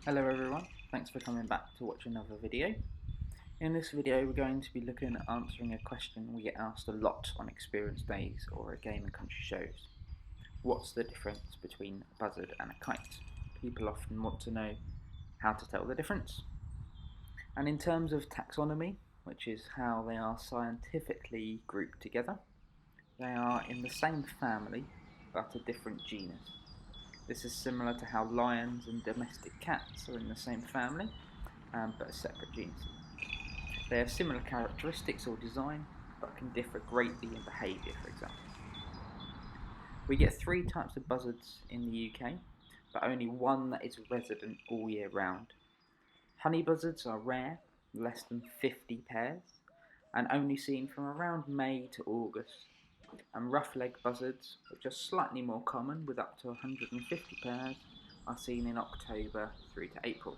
Hello everyone, thanks for coming back to watch another video. In this video we're going to be looking at answering a question we get asked a lot on experience days or at game and country shows. What's the difference between a buzzard and a kite? People often want to know how to tell the difference. And in terms of taxonomy, which is how they are scientifically grouped together, they are in the same family but a different genus. This is similar to how lions and domestic cats are in the same family, but separate genuses. They have similar characteristics or design, but can differ greatly in behaviour, for example. We get 3 types of buzzards in the UK, but only one that is resident all year round. Honey buzzards are rare, less than 50 pairs, and only seen from around May to August. And rough-legged buzzards, which are slightly more common with up to 150 pairs, are seen in October through to April.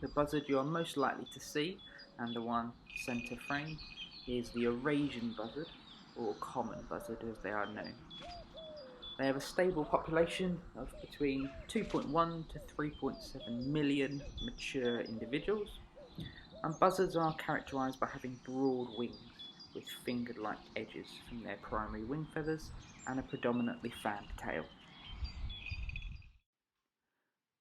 The buzzard you are most likely to see, and the one centre frame, is the Eurasian buzzard, or common buzzard as they are known. They have a stable population of between 2.1 to 3.7 million mature individuals, and buzzards are characterised by having broad wings with finger-like edges from their primary wing feathers and a predominantly fanned tail.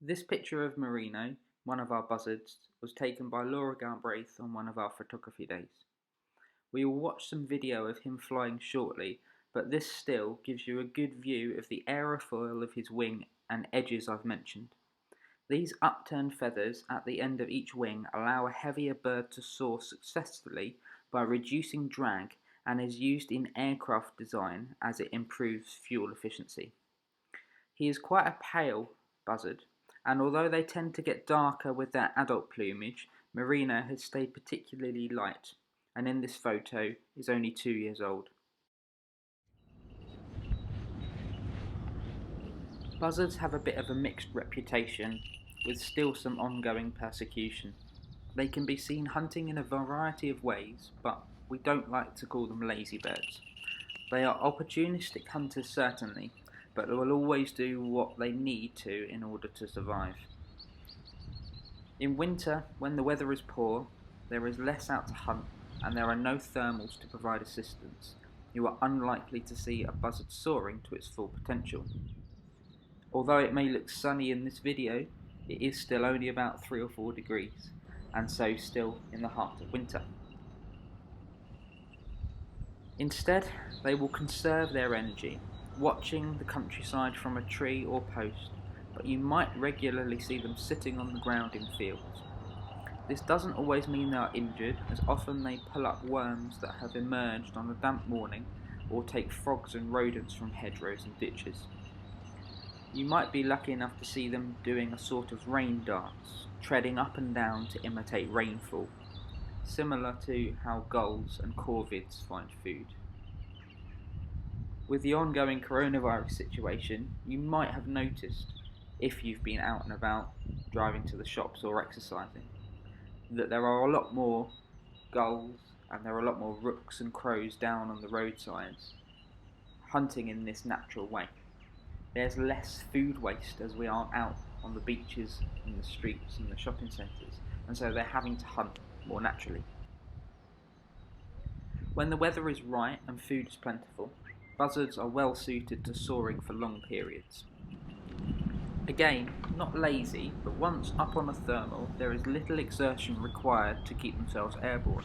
This picture of Merino, one of our buzzards, was taken by Laura Galbraith on one of our photography days. We will watch some video of him flying shortly, but this still gives you a good view of the aerofoil of his wing and edges I've mentioned. These upturned feathers at the end of each wing allow a heavier bird to soar successfully by reducing drag, and is used in aircraft design as it improves fuel efficiency. He is quite a pale buzzard, and although they tend to get darker with their adult plumage, Merino has stayed particularly light, and in this photo is only 2 years old. Buzzards have a bit of a mixed reputation, with still some ongoing persecution. They can be seen hunting in a variety of ways, but we don't like to call them lazy birds. They are opportunistic hunters certainly, but they will always do what they need to in order to survive. In winter, when the weather is poor, there is less out to hunt and there are no thermals to provide assistance. You are unlikely to see a buzzard soaring to its full potential. Although it may look sunny in this video, it is still only about 3 or 4 degrees, and so still in the heart of winter. Instead, they will conserve their energy, watching the countryside from a tree or post, but you might regularly see them sitting on the ground in fields. This doesn't always mean they are injured, as often they pull up worms that have emerged on a damp morning, or take frogs and rodents from hedgerows and ditches. You might be lucky enough to see them doing a sort of rain dance, treading up and down to imitate rainfall, similar to how gulls and corvids find food. With the ongoing coronavirus situation, you might have noticed, if you've been out and about, driving to the shops or exercising, that there are a lot more gulls and there are a lot more rooks and crows down on the roadsides, hunting in this natural way. There's less food waste as we aren't out on the beaches and the streets and the shopping centres, and so they're having to hunt more naturally. When the weather is right and food is plentiful, buzzards are well suited to soaring for long periods. Again, not lazy, but once up on a thermal, there is little exertion required to keep themselves airborne.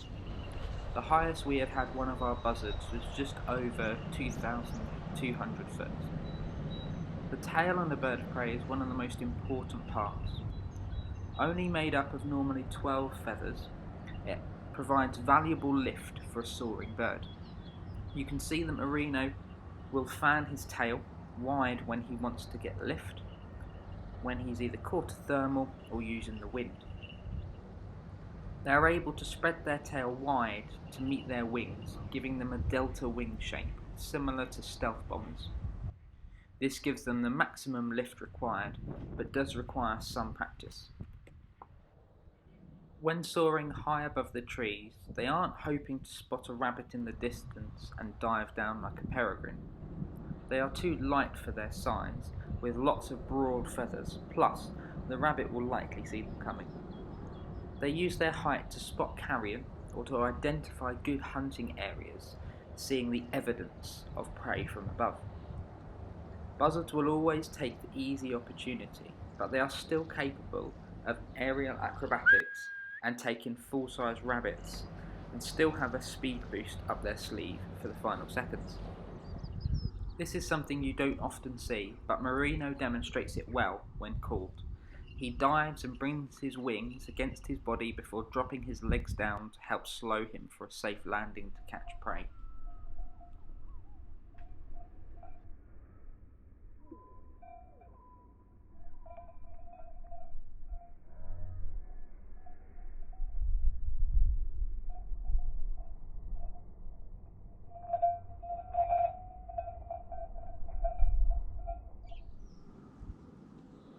The highest we have had one of our buzzards was just over 2,200 foot. The tail on a bird of prey is one of the most important parts. Only made up of normally 12 feathers, it provides valuable lift for a soaring bird. You can see that Merino will fan his tail wide when he wants to get lift, when he's either caught a thermal or using the wind. They are able to spread their tail wide to meet their wings, giving them a delta wing shape, similar to stealth bombers. This gives them the maximum lift required, but does require some practice. When soaring high above the trees, they aren't hoping to spot a rabbit in the distance and dive down like a peregrine. They are too light for their size, with lots of broad feathers, plus the rabbit will likely see them coming. They use their height to spot carrion or to identify good hunting areas, seeing the evidence of prey from above. Buzzards will always take the easy opportunity, but they are still capable of aerial acrobatics and taking full-size rabbits, and still have a speed boost up their sleeve for the final seconds. This is something you don't often see, but Marino demonstrates it well when caught. He dives and brings his wings against his body before dropping his legs down to help slow him for a safe landing to catch prey.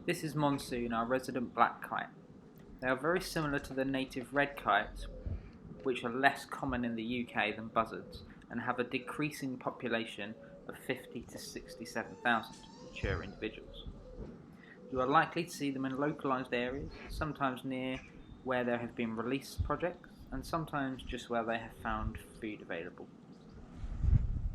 This is Monsoon, our resident black kite. They are very similar to the native red kites, which are less common in the UK than buzzards, and have a decreasing population of 50 to 67,000 mature individuals. You are likely to see them in localised areas, sometimes near where there have been release projects, and sometimes just where they have found food available.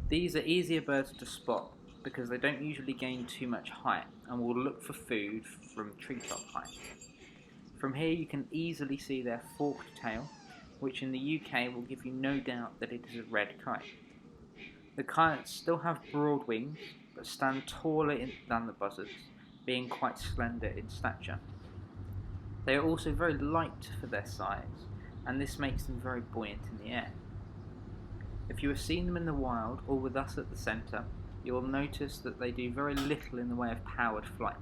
These are easier birds to spot because they don't usually gain too much height and will look for food from treetop height. From here you can easily see their forked tail, which in the UK will give you no doubt that it is a red kite. The kites still have broad wings, but stand taller than the buzzards, being quite slender in stature. They are also very light for their size, and this makes them very buoyant in the air. If you have seen them in the wild or with us at the centre, you will notice that they do very little in the way of powered flight.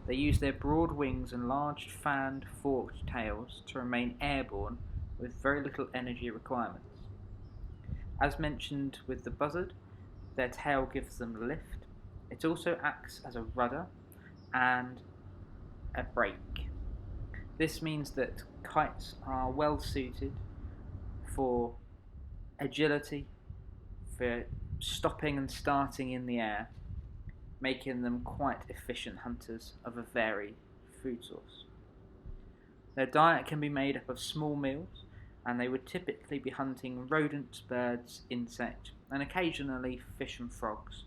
They use their broad wings and large fanned forked tails to remain airborne with very little energy requirements. As mentioned with the buzzard, their tail gives them lift. It also acts as a rudder and a brake. This means that kites are well suited for agility, for stopping and starting in the air, making them quite efficient hunters of a varied food source. Their diet can be made up of small meals, and they would typically be hunting rodents, birds, insects, and occasionally fish and frogs.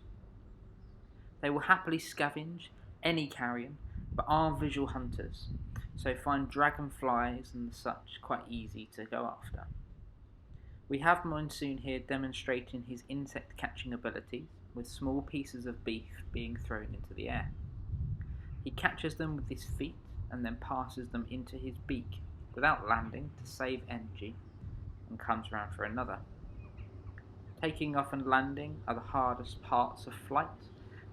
They will happily scavenge any carrion, but are visual hunters, so find dragonflies and such quite easy to go after. We have Monsoon here demonstrating his insect catching abilities, with small pieces of beef being thrown into the air. He catches them with his feet and then passes them into his beak without landing to save energy, and comes round for another. Taking off and landing are the hardest parts of flight,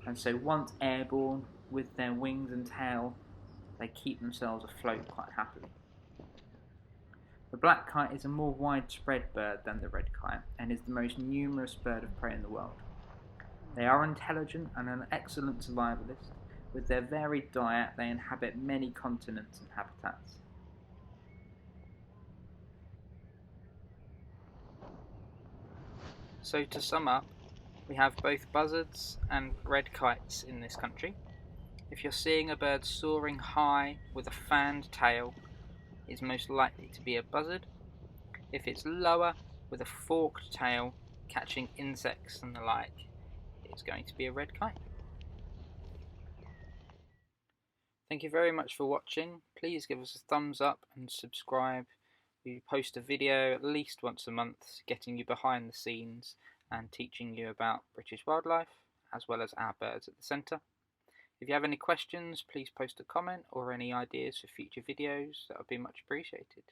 and so once airborne with their wings and tail, they keep themselves afloat quite happily. The black kite is a more widespread bird than the red kite, and is the most numerous bird of prey in the world. They are intelligent and an excellent survivalist. With their varied diet, they inhabit many continents and habitats. So to sum up, we have both buzzards and red kites in this country. If you're seeing a bird soaring high with a fanned tail, it's most likely to be a buzzard. If it's lower with a forked tail, catching insects and the like, it's going to be a red kite. Thank you very much for watching. Please give us a thumbs up and subscribe. We post a video at least once a month, getting you behind the scenes and teaching you about British wildlife, as well as our birds at the centre. If you have any questions, please post a comment or any ideas for future videos. That would be much appreciated.